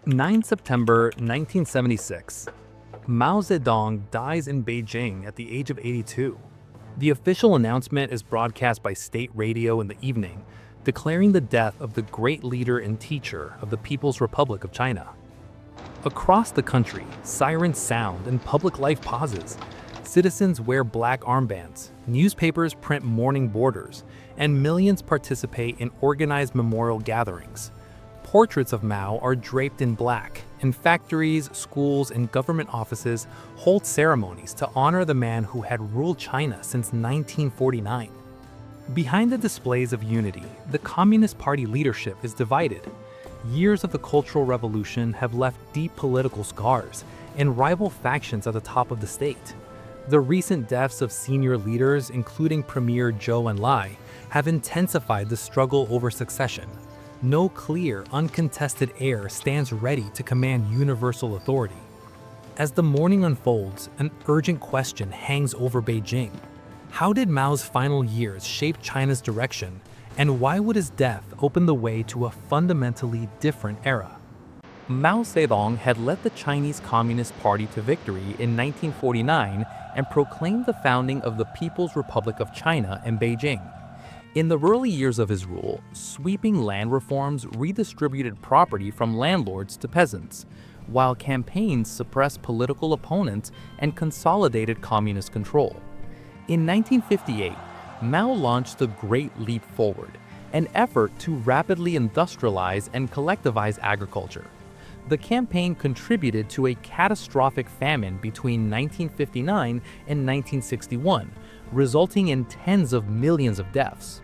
9 September 1976. Mao Zedong dies in Beijing at the age of 82. The official announcement is broadcast by state radio in the evening, declaring the death of the great leader and teacher of the People's Republic of China. Across the country, sirens sound and public life pauses. Citizens wear black armbands, newspapers print mourning borders, and millions participate in organized memorial gatherings. Portraits of Mao are draped in black, and factories, schools, and government offices hold ceremonies to honor the man who had ruled China since 1949. Behind the displays of unity, the Communist Party leadership is divided. Years of the Cultural Revolution have left deep political scars and rival factions at the top of the state. The recent deaths of senior leaders, including Premier Zhou Enlai, have intensified the struggle over succession. No clear, uncontested heir stands ready to command universal authority. As the mourning unfolds, an urgent question hangs over Beijing. How did Mao's final years shape China's direction, and why would his death open the way to a fundamentally different era? Mao Zedong had led the Chinese Communist Party to victory in 1949 and proclaimed the founding of the People's Republic of China in Beijing. In the early years of his rule, sweeping land reforms redistributed property from landlords to peasants, while campaigns suppressed political opponents and consolidated communist control. In 1958, Mao launched the Great Leap Forward, an effort to rapidly industrialize and collectivize agriculture. The campaign contributed to a catastrophic famine between 1959 and 1961, resulting in tens of millions of deaths.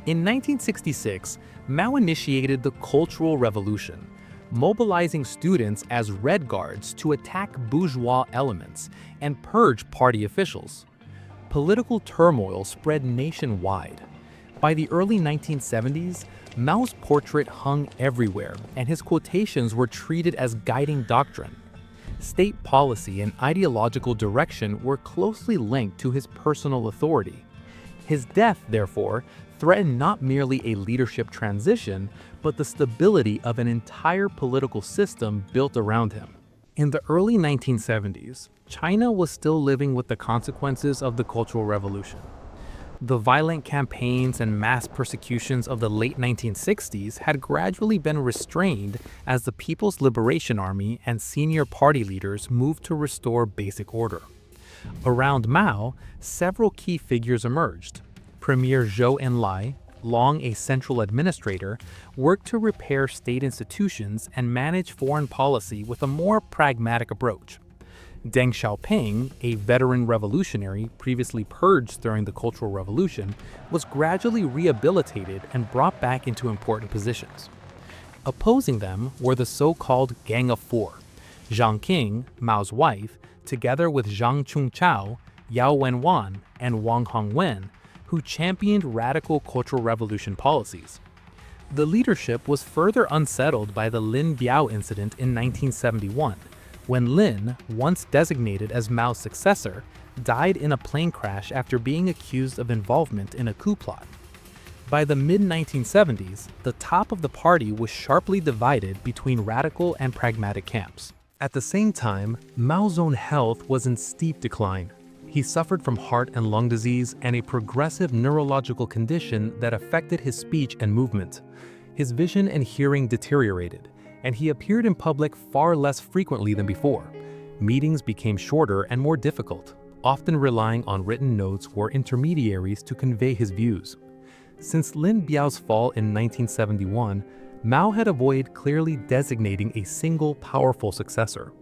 In 1966, Mao initiated the Cultural Revolution, mobilizing students as Red Guards to attack bourgeois elements and purge party officials. Political turmoil spread nationwide. By the early 1970s, Mao's portrait hung everywhere, and his quotations were treated as guiding doctrine. State policy and ideological direction were closely linked to his personal authority. His death, therefore, threatened not merely a leadership transition, but the stability of an entire political system built around him. In the early 1970s, China was still living with the consequences of the Cultural Revolution. The violent campaigns and mass persecutions of the late 1960s had gradually been restrained as the People's Liberation Army and senior party leaders moved to restore basic order. Around Mao, several key figures emerged. Premier Zhou Enlai, long a central administrator, worked to repair state institutions and manage foreign policy with a more pragmatic approach. Deng Xiaoping, a veteran revolutionary previously purged during the Cultural Revolution, was gradually rehabilitated and brought back into important positions. Opposing them were the so-called Gang of Four: Zhang Qing, Mao's wife, together with Zhang Chunqiao, Yao Wenwan, and Wang Hongwen, who championed radical Cultural Revolution policies. The leadership was further unsettled by the Lin Biao incident in 1971, when Lin, once designated as Mao's successor, died in a plane crash after being accused of involvement in a coup plot. By the mid-1970s, the top of the party was sharply divided between radical and pragmatic camps. At the same time, Mao's own health was in steep decline. He suffered from heart and lung disease and a progressive neurological condition that affected his speech and movement. His vision and hearing deteriorated, and he appeared in public far less frequently than before. Meetings became shorter and more difficult, often relying on written notes or intermediaries to convey his views. Since Lin Biao's fall in 1971, Mao had avoided clearly designating a single powerful successor.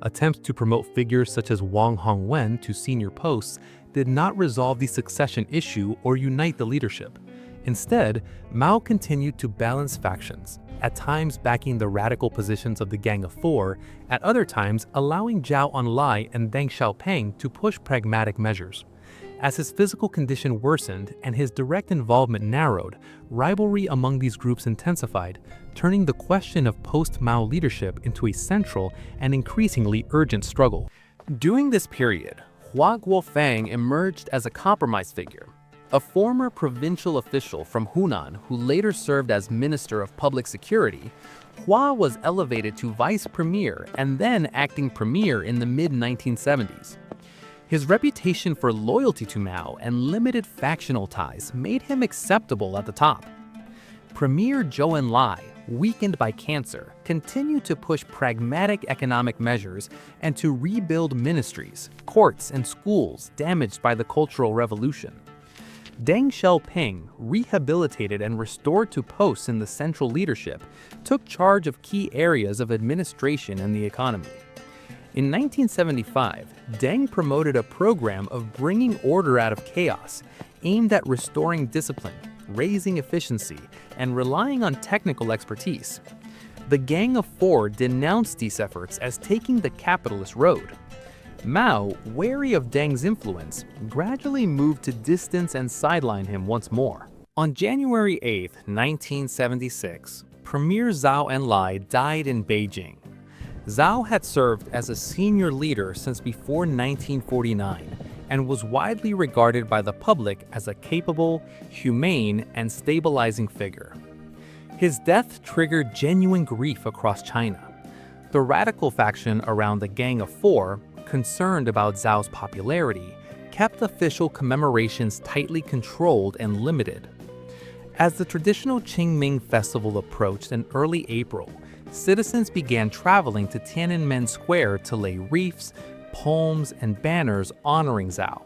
Attempts to promote figures such as Wang Hongwen to senior posts did not resolve the succession issue or unite the leadership. Instead, Mao continued to balance factions, at times backing the radical positions of the Gang of Four, at other times allowing Zhou Enlai and Deng Xiaoping to push pragmatic measures. As his physical condition worsened and his direct involvement narrowed, rivalry among these groups intensified, turning the question of post-Mao leadership into a central and increasingly urgent struggle. During this period, Guofeng emerged as a compromise figure. A former provincial official from Hunan who later served as Minister of Public Security, Hua was elevated to vice premier and then acting premier in the mid-1970s. His reputation for loyalty to Mao and limited factional ties made him acceptable at the top. Premier Zhou Enlai, weakened by cancer, continued to push pragmatic economic measures and to rebuild ministries, courts, and schools damaged by the Cultural Revolution. Deng Xiaoping, rehabilitated and restored to posts in the central leadership, took charge of key areas of administration and the economy. In 1975, Deng promoted a program of bringing order out of chaos, aimed at restoring discipline, raising efficiency, and relying on technical expertise. The Gang of Four denounced these efforts as taking the capitalist road. Mao, wary of Deng's influence, gradually moved to distance and sideline him once more. On January 8, 1976, Premier Zhou Enlai died in Beijing. Zhou had served as a senior leader since before 1949 and was widely regarded by the public as a capable, humane, and stabilizing figure. His death triggered genuine grief across China. The radical faction around the Gang of Four, concerned about Zhao's popularity, kept official commemorations tightly controlled and limited. As the traditional Qingming festival approached in early April, citizens began traveling to Tiananmen Square to lay wreaths, poems, and banners honoring Zhao.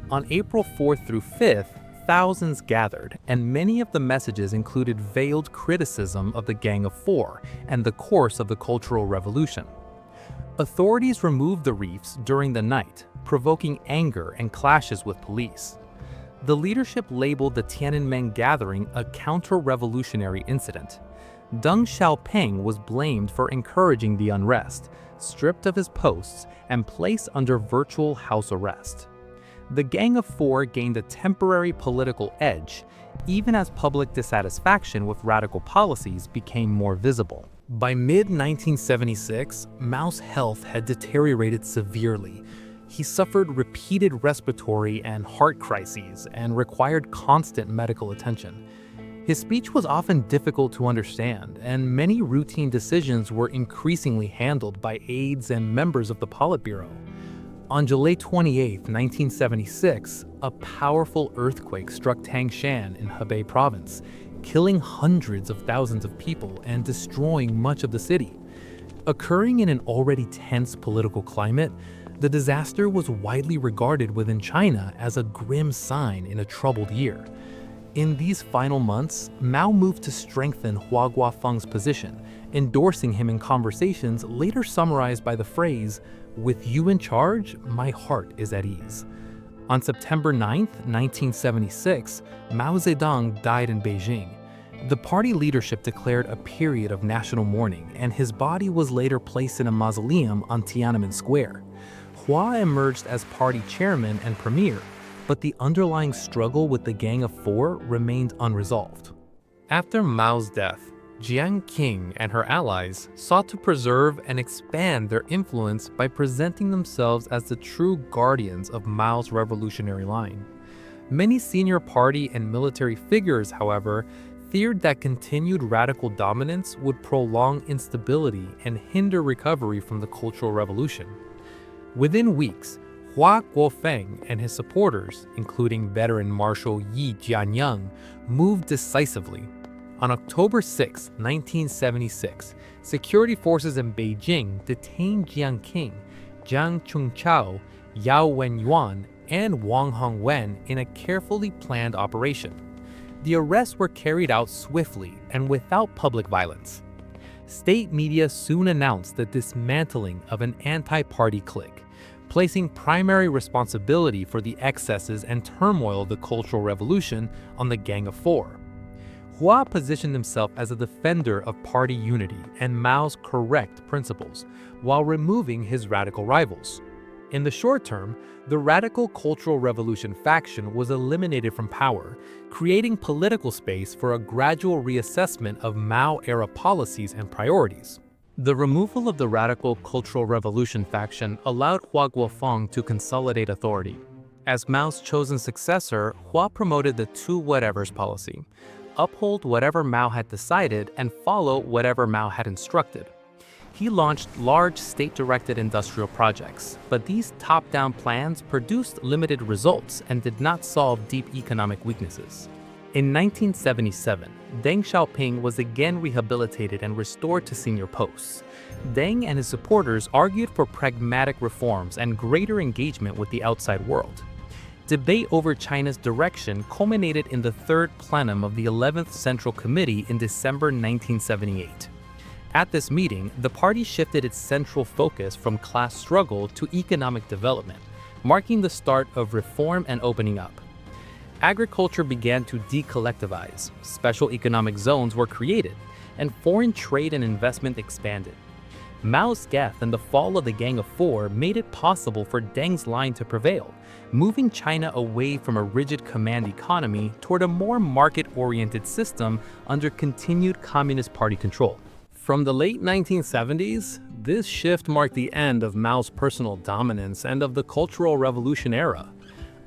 On April 4th through 5th, thousands gathered, and many of the messages included veiled criticism of the Gang of Four and the course of the Cultural Revolution. Authorities removed the wreaths during the night, provoking anger and clashes with police. The leadership labeled the Tiananmen gathering a counter-revolutionary incident. Deng Xiaoping was blamed for encouraging the unrest, stripped of his posts, and placed under virtual house arrest. The Gang of Four gained a temporary political edge, even as public dissatisfaction with radical policies became more visible. By mid-1976, Mao's health had deteriorated severely. He suffered repeated respiratory and heart crises and required constant medical attention. His speech was often difficult to understand, and many routine decisions were increasingly handled by aides and members of the Politburo. On July 28, 1976, a powerful earthquake struck Tangshan in Hebei province, killing hundreds of thousands of people and destroying much of the city. Occurring in an already tense political climate, the disaster was widely regarded within China as a grim sign in a troubled year. In these final months, Mao moved to strengthen Hua Guofeng's position, endorsing him in conversations later summarized by the phrase, "With you in charge, my heart is at ease." On September 9, 1976, Mao Zedong died in Beijing. The party leadership declared a period of national mourning, and his body was later placed in a mausoleum on Tiananmen Square. Hua emerged as party chairman and premier, but the underlying struggle with the Gang of Four remained unresolved. After Mao's death, Jiang Qing and her allies sought to preserve and expand their influence by presenting themselves as the true guardians of Mao's revolutionary line. Many senior party and military figures, however, feared that continued radical dominance would prolong instability and hinder recovery from the Cultural Revolution. Within weeks, Hua Guofeng and his supporters, including veteran Marshal Yi Jianyang, moved decisively. On October 6, 1976, security forces in Beijing detained Jiang Qing, Jiang Chungchao, Yao Wenyuan, and Wang Hongwen in a carefully planned operation. The arrests were carried out swiftly and without public violence. State media soon announced the dismantling of an anti-party clique, placing primary responsibility for the excesses and turmoil of the Cultural Revolution on the Gang of Four. Hua positioned himself as a defender of party unity and Mao's correct principles, while removing his radical rivals. In the short term, the radical Cultural Revolution faction was eliminated from power, creating political space for a gradual reassessment of Mao-era policies and priorities. The removal of the radical Cultural Revolution faction allowed Hua Guofeng to consolidate authority. As Mao's chosen successor, Hua promoted the two whatevers policy. uphold whatever Mao had decided and follow whatever Mao had instructed. He launched large state-directed industrial projects, but these top-down plans produced limited results and did not solve deep economic weaknesses. In 1977, Deng Xiaoping was again rehabilitated and restored to senior posts. Deng and his supporters argued for pragmatic reforms and greater engagement with the outside world. Debate over China's direction culminated in the third plenum of the 11th Central Committee in December 1978. At this meeting, the party shifted its central focus from class struggle to economic development, marking the start of reform and opening up. Agriculture began to decollectivize, special economic zones were created, and foreign trade and investment expanded. Mao's death and the fall of the Gang of Four made it possible for Deng's line to prevail, moving China away from a rigid command economy toward a more market-oriented system under continued Communist Party control. From the late 1970s, this shift marked the end of Mao's personal dominance and of the Cultural Revolution era.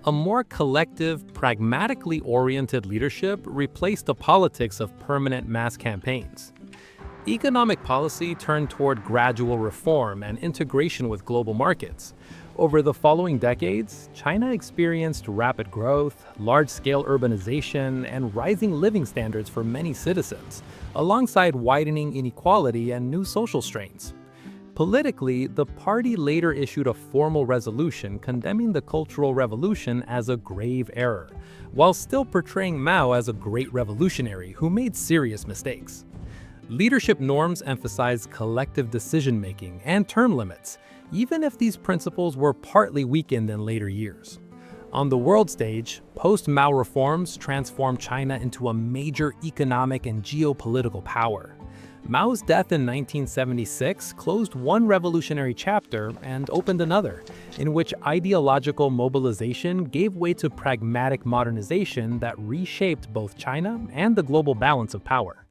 A more collective, pragmatically oriented leadership replaced the politics of permanent mass campaigns. Economic policy turned toward gradual reform and integration with global markets. Over the following decades, China experienced rapid growth, large-scale urbanization, and rising living standards for many citizens, alongside widening inequality and new social strains. Politically, the party later issued a formal resolution condemning the Cultural Revolution as a grave error, while still portraying Mao as a great revolutionary who made serious mistakes. Leadership norms emphasized collective decision-making and term limits, even if these principles were partly weakened in later years. On the world stage, post-Mao reforms transformed China into a major economic and geopolitical power. Mao's death in 1976 closed one revolutionary chapter and opened another, in which ideological mobilization gave way to pragmatic modernization that reshaped both China and the global balance of power.